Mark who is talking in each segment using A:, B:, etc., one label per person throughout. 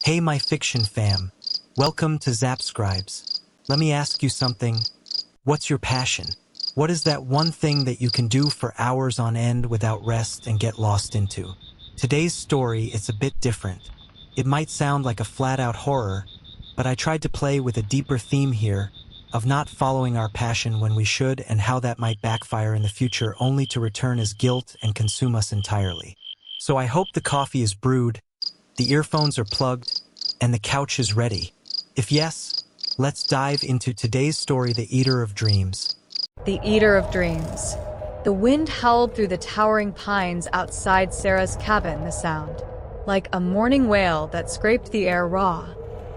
A: Hey my fiction fam, welcome to Zapscribes. Let me ask you something. What's your passion? What is that one thing that you can do for hours on end without rest and get lost into? Today's story is a bit different. It might sound like a flat-out horror, but I tried to play with a deeper theme here of not following our passion when we should and how that might backfire in the future only to return as guilt and consume us entirely. So I hope the coffee is brewed, the earphones are plugged, and the couch is ready. If yes, let's dive into today's story, The Eater of Dreams.
B: The Eater of Dreams. The wind howled through the towering pines outside Sarah's cabin, the sound like a mourning wail that scraped the air raw.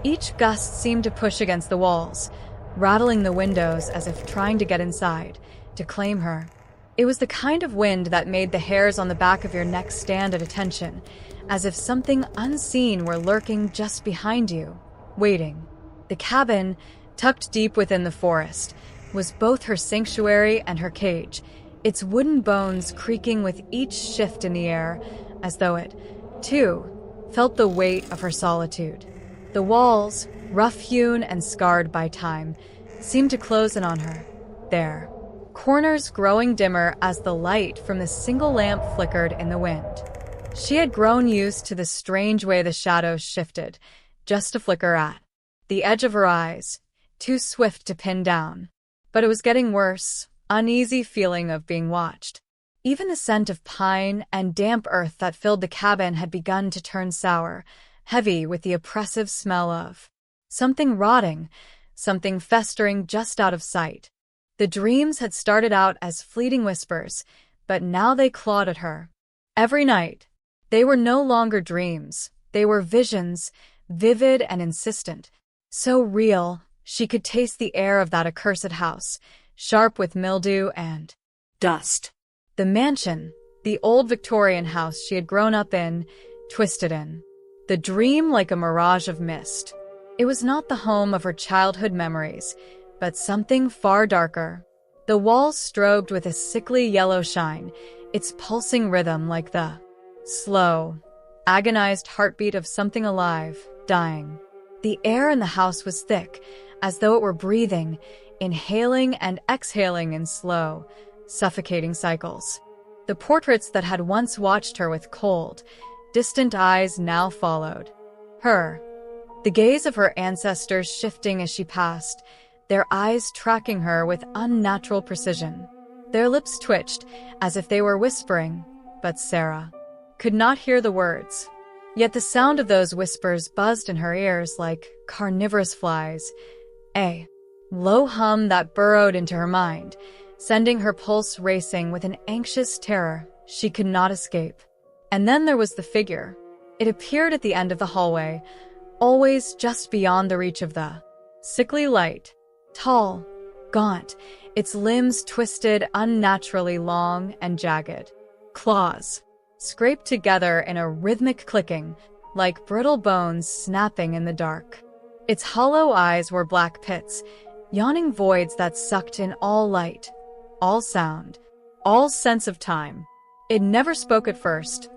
B: Each gust seemed to push against the walls, rattling the windows as if trying to get inside, to claim her. It was the kind of wind that made the hairs on the back of your neck stand at attention, as if something unseen were lurking just behind you, waiting. The cabin, tucked deep within the forest, was both her sanctuary and her cage, its wooden bones creaking with each shift in the air, as though it, too, felt the weight of her solitude. The walls, rough-hewn and scarred by time, seemed to close in on her, there, corners growing dimmer as the light from the single lamp flickered in the wind. She had grown used to the strange way the shadows shifted, just to flicker at the edge of her eyes, too swift to pin down. But it was getting worse, uneasy feeling of being watched. Even the scent of pine and damp earth that filled the cabin had begun to turn sour, heavy with the oppressive smell of something rotting, something festering just out of sight. The dreams had started out as fleeting whispers, but now they clawed at her. Every night, they were no longer dreams, they were visions, vivid and insistent, so real she could taste the air of that accursed house, sharp with mildew and dust. The mansion, the old Victorian house she had grown up in, twisted in. The dream like a mirage of mist. It was not the home of her childhood memories, but something far darker. The walls strobed with a sickly yellow shine, its pulsing rhythm like the slow, agonized heartbeat of something alive, dying. The air in the house was thick, as though it were breathing, inhaling and exhaling in slow, suffocating cycles. The portraits that had once watched her with cold, distant eyes now followed her, the gaze of her ancestors shifting as she passed, their eyes tracking her with unnatural precision. Their lips twitched, as if they were whispering, but Sarah could not hear the words. Yet the sound of those whispers buzzed in her ears like carnivorous flies, a low hum that burrowed into her mind, sending her pulse racing with an anxious terror she could not escape. And then there was the figure. It appeared at the end of the hallway, always just beyond the reach of the sickly light. Tall, gaunt, its limbs twisted unnaturally long and jagged. Claws scraped together in a rhythmic clicking, like brittle bones snapping in the dark. Its hollow eyes were black pits, yawning voids that sucked in all light, all sound, all sense of time. It never spoke at first,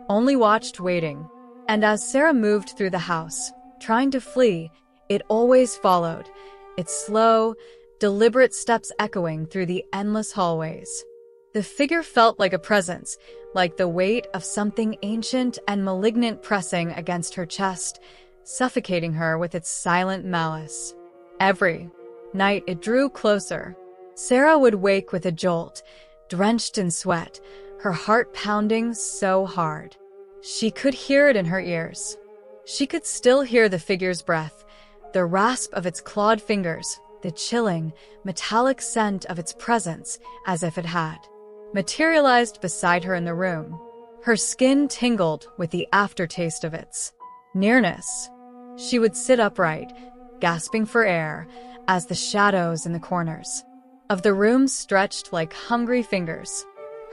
B: only watched, waiting. And as Sarah moved through the house, trying to flee, it always followed, its slow, deliberate steps echoing through the endless hallways. The figure felt like a presence, like the weight of something ancient and malignant pressing against her chest, suffocating her with its silent malice. Every night it drew closer. Sarah would wake with a jolt, drenched in sweat, her heart pounding so hard. She could hear it in her ears. She could still hear the figure's breath, the rasp of its clawed fingers, the chilling, metallic scent of its presence, as if it had materialized beside her in the room. Her skin tingled with the aftertaste of its nearness. She would sit upright, gasping for air, as the shadows in the corners of the room stretched like hungry fingers.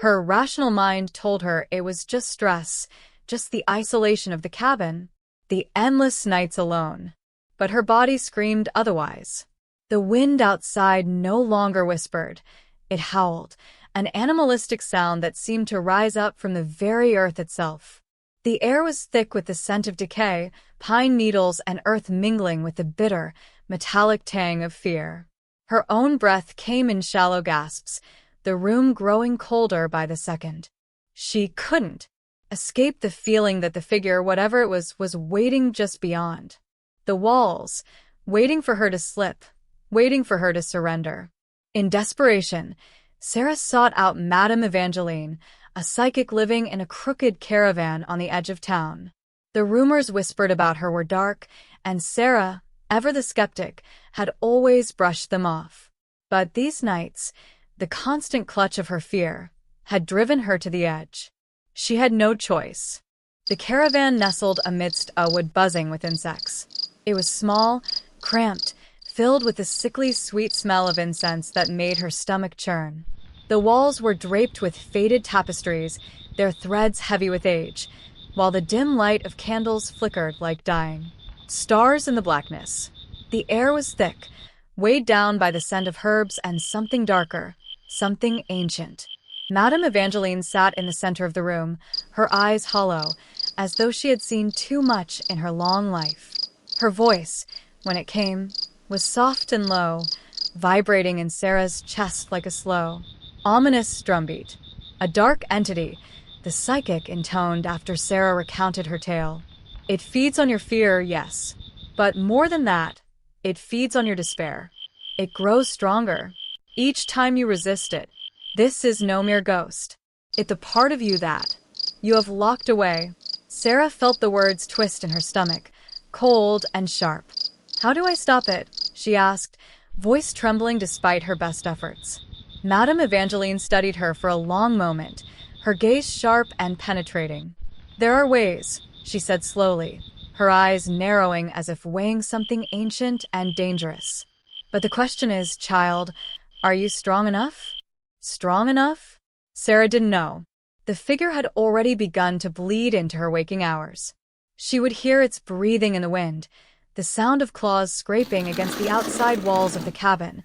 B: Her rational mind told her it was just stress, just the isolation of the cabin, the endless nights alone. But her body screamed otherwise. The wind outside no longer whispered. It howled, an animalistic sound that seemed to rise up from the very earth itself. The air was thick with the scent of decay, pine needles and earth mingling with the bitter, metallic tang of fear. Her own breath came in shallow gasps, the room growing colder by the second. She couldn't escape the feeling that the figure, whatever it was waiting just beyond. The walls, waiting for her to slip, waiting for her to surrender. In desperation, Sarah sought out Madame Evangeline, a psychic living in a crooked caravan on the edge of town. The rumors whispered about her were dark, and Sarah, ever the skeptic, had always brushed them off. But these nights, the constant clutch of her fear, had driven her to the edge. She had no choice. The caravan nestled amidst a wood buzzing with insects. It was small, cramped, filled with the sickly sweet smell of incense that made her stomach churn. The walls were draped with faded tapestries, their threads heavy with age, while the dim light of candles flickered like dying stars in the blackness. The air was thick, weighed down by the scent of herbs and something darker, something ancient. Madame Evangeline sat in the center of the room, her eyes hollow, as though she had seen too much in her long life. Her voice, when it came, was soft and low, vibrating in Sarah's chest like a slow, ominous drumbeat. A dark entity, the psychic intoned after Sarah recounted her tale. It feeds on your fear, yes, but more than that, it feeds on your despair. It grows stronger each time you resist it. This is no mere ghost. It's a part of you that you have locked away. Sarah felt the words twist in her stomach, cold and sharp. How do I stop it? She asked, voice trembling despite her best efforts. Madame Evangeline studied her for a long moment, her gaze sharp and penetrating. There are ways, she said slowly, her eyes narrowing as if weighing something ancient and dangerous. But the question is, child, are you strong enough? Strong enough? Sarah didn't know. The figure had already begun to bleed into her waking hours. She would hear its breathing in the wind, the sound of claws scraping against the outside walls of the cabin,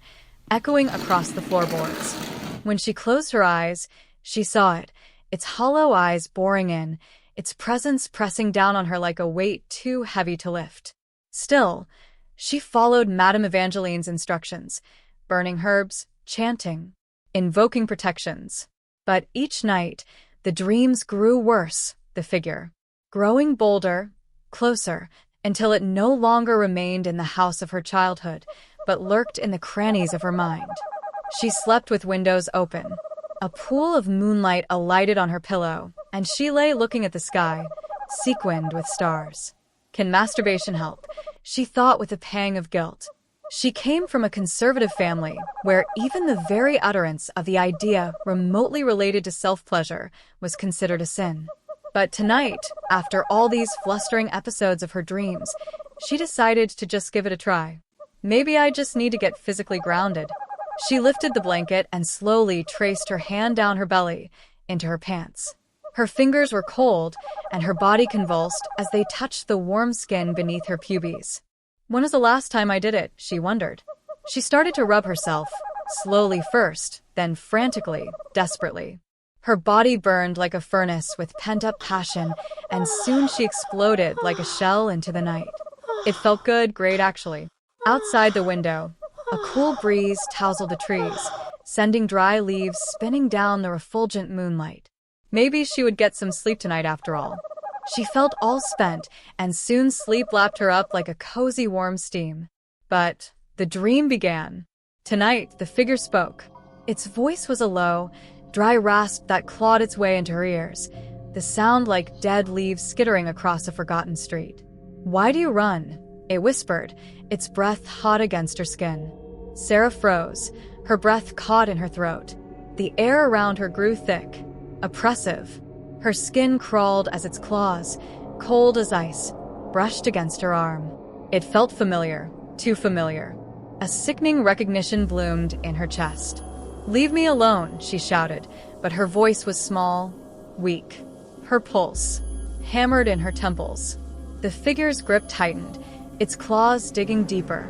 B: echoing across the floorboards. When she closed her eyes, she saw it, its hollow eyes boring in, its presence pressing down on her like a weight too heavy to lift. Still, she followed Madame Evangeline's instructions, burning herbs, chanting, invoking protections. But each night, the dreams grew worse, the figure, growing bolder, closer, until it no longer remained in the house of her childhood, but lurked in the crannies of her mind. She slept with windows open. A pool of moonlight alighted on her pillow, and she lay looking at the sky, sequined with stars. Can masturbation help? She thought with a pang of guilt. She came from a conservative family where even the very utterance of the idea remotely related to self-pleasure was considered a sin. But tonight, after all these flustering episodes of her dreams, she decided to just give it a try. Maybe I just need to get physically grounded. She lifted the blanket and slowly traced her hand down her belly into her pants. Her fingers were cold, and her body convulsed as they touched the warm skin beneath her pubes. When was the last time I did it? She wondered. She started to rub herself, slowly first, then frantically, desperately. Her body burned like a furnace with pent-up passion, and soon she exploded like a shell into the night. It felt good, great actually. Outside the window, a cool breeze tousled the trees, sending dry leaves spinning down the refulgent moonlight. Maybe she would get some sleep tonight after all. She felt all spent, and soon sleep lapped her up like a cozy warm steam. But the dream began. Tonight, the figure spoke. Its voice was a low, dry rasp that clawed its way into her ears, the sound like dead leaves skittering across a forgotten street. Why do you run? It whispered, its breath hot against her skin. Sarah froze, her breath caught in her throat. The air around her grew thick, oppressive. Her skin crawled as its claws, cold as ice, brushed against her arm. It felt familiar, too familiar. A sickening recognition bloomed in her chest. "Leave me alone," she shouted, but her voice was small, weak. Her pulse hammered in her temples. The figure's grip tightened, its claws digging deeper,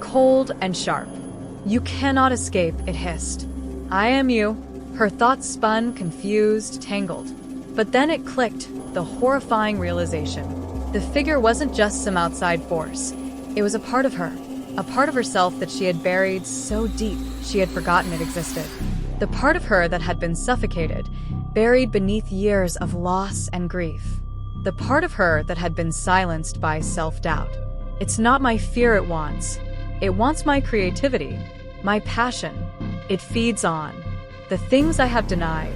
B: cold and sharp. "You cannot escape," it hissed. "I am you." Her thoughts spun, confused, tangled. But then it clicked. the horrifying realization. The figure wasn't just some outside force. It was a part of her, a part of herself that she had buried so deep she had forgotten it existed. The part of her that had been suffocated, buried beneath years of loss and grief. The part of her that had been silenced by self-doubt. It's not my fear it wants. It wants my creativity, my passion. It feeds on the things I have denied.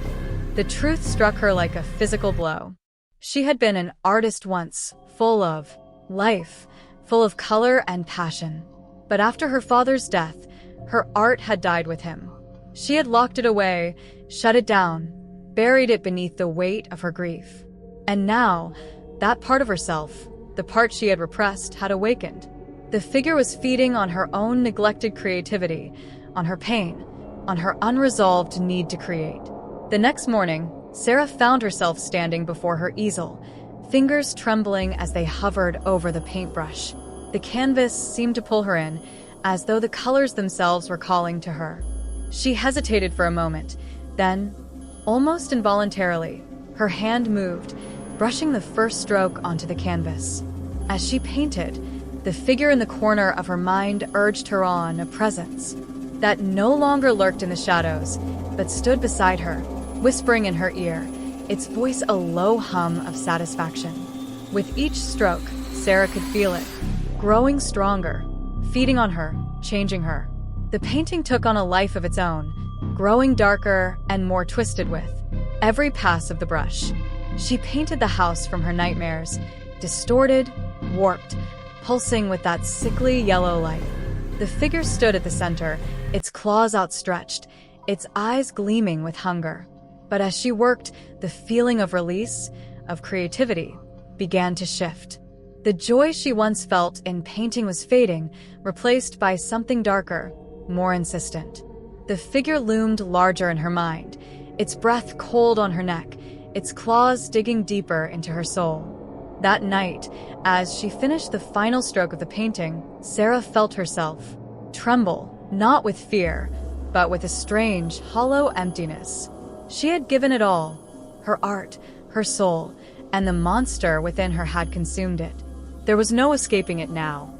B: The truth struck her like a physical blow. She had been an artist once, full of life, full of color and passion. But after her father's death, her art had died with him. She had locked it away, shut it down, buried it beneath the weight of her grief. And now, that part of herself, the part she had repressed, had awakened. The figure was feeding on her own neglected creativity, on her pain, on her unresolved need to create. The next morning, Sarah found herself standing before her easel, fingers trembling as they hovered over the paintbrush. The canvas seemed to pull her in, as though the colors themselves were calling to her. She hesitated for a moment, then, almost involuntarily, her hand moved, brushing the first stroke onto the canvas. As she painted, the figure in the corner of her mind urged her on, a presence that no longer lurked in the shadows, but stood beside her, whispering in her ear, its voice a low hum of satisfaction. With each stroke, Sarah could feel it, growing stronger, feeding on her, changing her. The painting took on a life of its own, growing darker and more twisted with every pass of the brush. She painted the house from her nightmares, distorted, warped, pulsing with that sickly yellow light. The figure stood at the center, its claws outstretched, its eyes gleaming with hunger. But as she worked, the feeling of release, of creativity, began to shift. The joy she once felt in painting was fading, replaced by something darker, more insistent. The figure loomed larger in her mind, its breath cold on her neck, its claws digging deeper into her soul. That night, as she finished the final stroke of the painting, Sarah felt herself tremble, not with fear, but with a strange, hollow emptiness. She had given it all, her art, her soul, and the monster within her had consumed it. There was no escaping it now.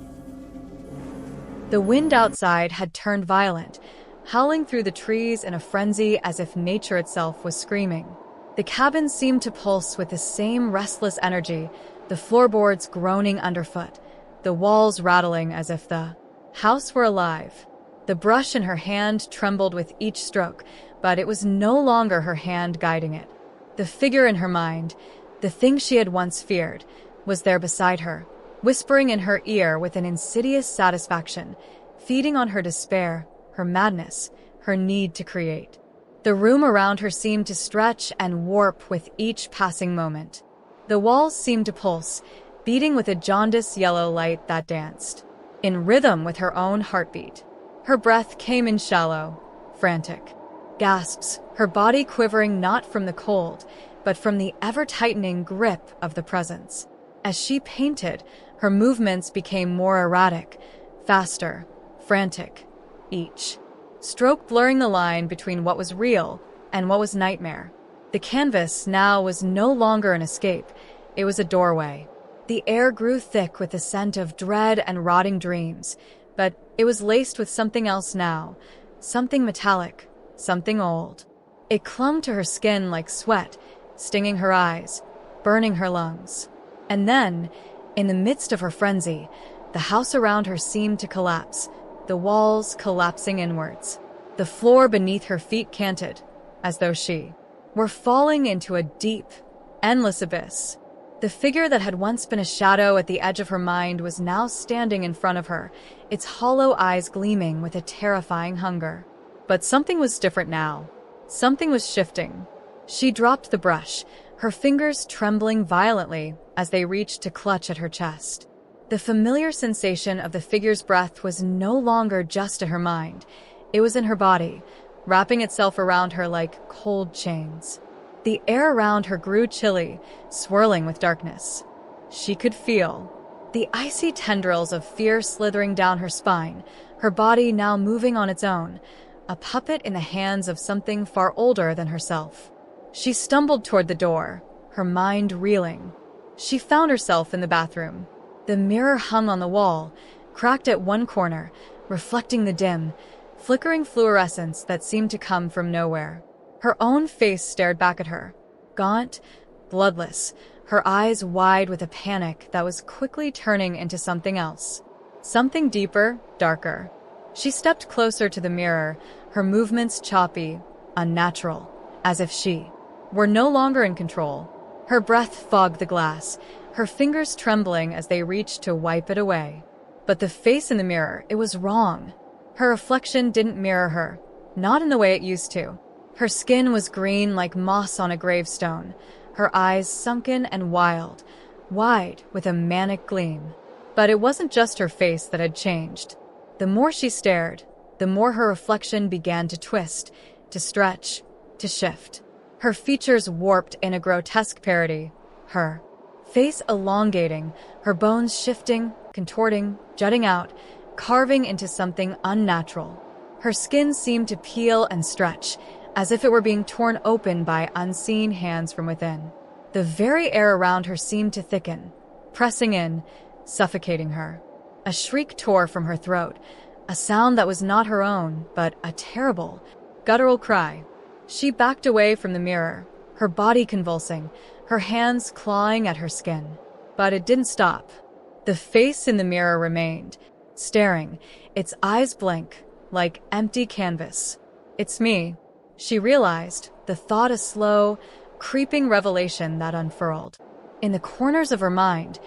B: The wind outside had turned violent, howling through the trees in a frenzy as if nature itself was screaming. The cabin seemed to pulse with the same restless energy, the floorboards groaning underfoot, the walls rattling as if the house were alive. The brush in her hand trembled with each stroke, but it was no longer her hand guiding it. The figure in her mind, the thing she had once feared, was there beside her, whispering in her ear with an insidious satisfaction, feeding on her despair, her madness, her need to create. The room around her seemed to stretch and warp with each passing moment. The walls seemed to pulse, beating with a jaundiced yellow light that danced, in rhythm with her own heartbeat. Her breath came in shallow, frantic gasps, her body quivering not from the cold, but from the ever-tightening grip of the presence. As she painted, her movements became more erratic, faster, frantic, each stroke blurring the line between what was real and what was nightmare. The canvas now was no longer an escape, it was a doorway. The air grew thick with the scent of dread and rotting dreams, but it was laced with something else now, something metallic, something old. It clung to her skin like sweat, stinging her eyes, burning her lungs. And then, in the midst of her frenzy, the house around her seemed to collapse, the walls collapsing inwards. The floor beneath her feet canted, as though she were falling into a deep, endless abyss. The figure that had once been a shadow at the edge of her mind was now standing in front of her, its hollow eyes gleaming with a terrifying hunger. But something was different now. Something was shifting. She dropped the brush, her fingers trembling violently as they reached to clutch at her chest. The familiar sensation of the figure's breath was no longer just in her mind. It was in her body, wrapping itself around her like cold chains. The air around her grew chilly, swirling with darkness. She could feel the icy tendrils of fear slithering down her spine, her body now moving on its own, a puppet in the hands of something far older than herself. She stumbled toward the door, her mind reeling. She found herself in the bathroom. The mirror hung on the wall, cracked at one corner, reflecting the dim, flickering fluorescence that seemed to come from nowhere. Her own face stared back at her, gaunt, bloodless, her eyes wide with a panic that was quickly turning into something else. Something deeper, darker. She stepped closer to the mirror, her movements choppy, unnatural, as if she were no longer in control. Her breath fogged the glass, her fingers trembling as they reached to wipe it away. But the face in the mirror, it was wrong. Her reflection didn't mirror her, not in the way it used to. Her skin was green like moss on a gravestone, her eyes sunken and wild, wide with a manic gleam. But it wasn't just her face that had changed. The more she stared, the more her reflection began to twist, to stretch, to shift. Her features warped in a grotesque parody, her face elongating, her bones shifting, contorting, jutting out, carving into something unnatural. Her skin seemed to peel and stretch, as if it were being torn open by unseen hands from within. The very air around her seemed to thicken, pressing in, suffocating her. A shriek tore from her throat, a sound that was not her own, but a terrible, guttural cry. She backed away from the mirror, her body convulsing, her hands clawing at her skin. But it didn't stop. The face in the mirror remained, staring, its eyes blank, like empty canvas. "It's me," she realized, the thought a slow, creeping revelation that unfurled. In the corners of her mind,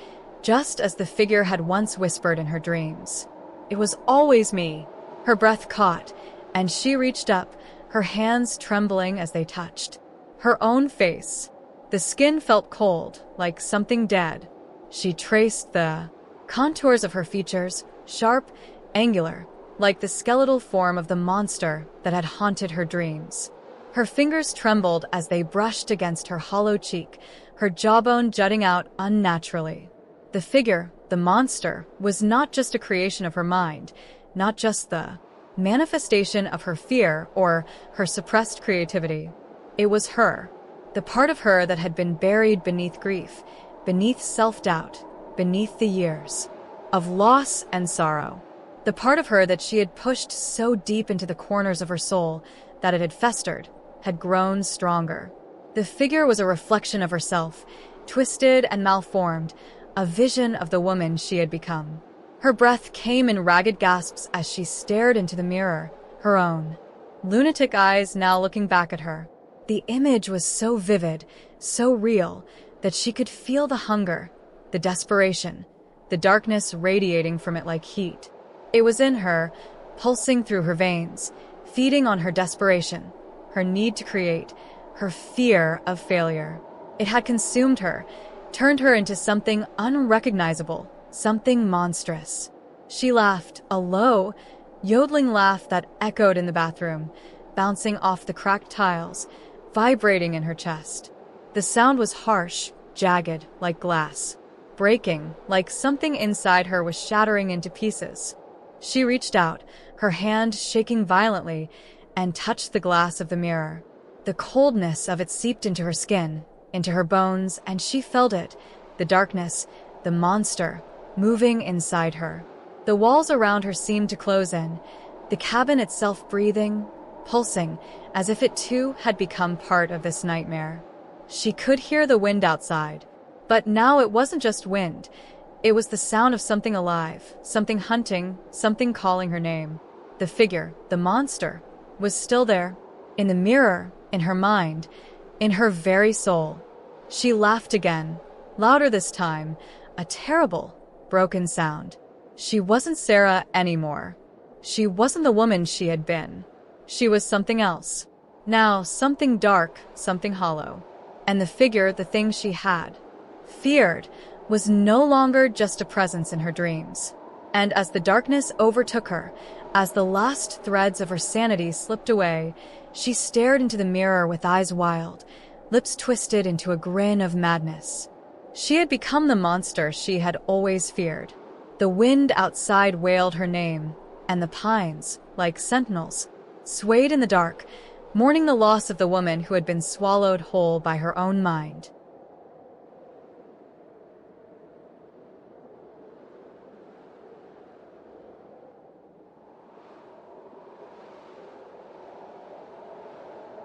B: just as the figure had once whispered in her dreams. "It was always me." Her breath caught, and she reached up, her hands trembling as they touched her own face. The skin felt cold, like something dead. She traced the contours of her features, sharp, angular, like the skeletal form of the monster that had haunted her dreams. Her fingers trembled as they brushed against her hollow cheek, her jawbone jutting out unnaturally. The figure, the monster, was not just a creation of her mind, not just the manifestation of her fear or her suppressed creativity. It was her, the part of her that had been buried beneath grief, beneath self-doubt, beneath the years of loss and sorrow. The part of her that she had pushed so deep into the corners of her soul that it had festered, had grown stronger. The figure was a reflection of herself, twisted and malformed, a vision of the woman she had become. Her breath came in ragged gasps as she stared into the mirror, her own lunatic eyes now looking back at her. The image was so vivid, so real, that she could feel the hunger, the desperation, the darkness radiating from it like heat. It was in her, pulsing through her veins, feeding on her desperation, her need to create, her fear of failure. It had consumed her, turned her into something unrecognizable, something monstrous. She laughed, a low, yodeling laugh that echoed in the bathroom, bouncing off the cracked tiles, vibrating in her chest. The sound was harsh, jagged, like glass, breaking, like something inside her was shattering into pieces. She reached out, her hand shaking violently, and touched the glass of the mirror. The coldness of it seeped into her skin, into her bones, and she felt it, the darkness, the monster, moving inside her. The walls around her seemed to close in, the cabin itself breathing, pulsing, as if it too had become part of this nightmare. She could hear the wind outside, but now it wasn't just wind. It was the sound of something alive, something hunting, something calling her name. The figure, the monster, was still there, in the mirror, in her mind, in her very soul. She laughed again, louder this time, a terrible, broken sound. She wasn't Sarah anymore. She wasn't the woman she had been. She was something else. Now, something dark, something hollow. And the figure, the thing she had feared, was no longer just a presence in her dreams. And as the darkness overtook her, as the last threads of her sanity slipped away, she stared into the mirror with eyes wild, lips twisted into a grin of madness. She had become the monster she had always feared. The wind outside wailed her name, and the pines, like sentinels, swayed in the dark, mourning the loss of the woman who had been swallowed whole by her own mind.